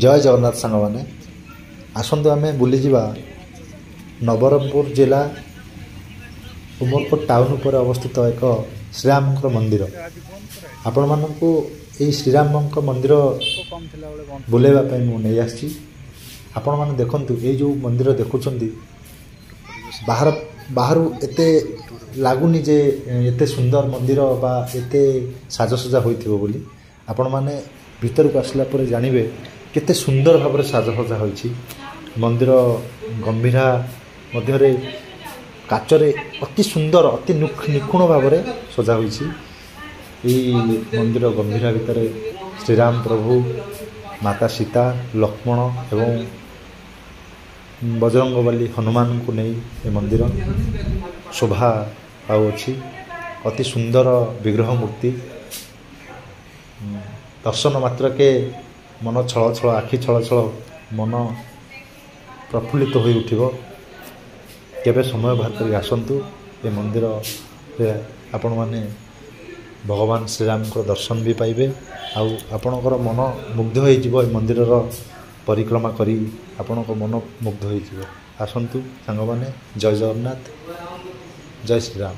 जय जगन्नाथ सांग मैंने आसतु आम बुलीजा नवरंगपुर जिला उमरकोट टाउन पर अवस्थित एक श्रीराम मंदिर आपण मानक श्रीराम मंदिर बुलेवाई मुझे आसी आपण मैंने देखु ये जो मंदिर देखुं बाहर बाहर एते लगुनि जे एते सुंदर मंदिर बा एते साजसजा होइथिबो बोली आपण माने भीतर को आसला पर जानिबे केते सुंदर भाव में साजसजा होइछि। मंदिर गंभीरा मध्यरे काचरे अति सुंदर अति निखुण भाव में सजा होइछि। मंदिर गंभीरा भितर श्रीराम प्रभु माता सीता लक्ष्मण एवं बजरंगबली हनुमान को नहीं ये मंदिर शोभा पाउछि। अति सुंदर विग्रह मूर्ति दर्शन मात्र के मन छल छल आखि छल छल मन प्रफुल्लित हो उठिबो। केबे समय बाहर कर आसंतु ये मंदिर आपण माने भगवान श्रीराम को दर्शन भी पाइबे आउ आपणकर मन मुग्ध हो जिवो। मंदिर परिक्रमा करी आपण को मन मुग्ध हो जिवो। आसंतु सांग माने जय जगन्नाथ जय श्रीराम।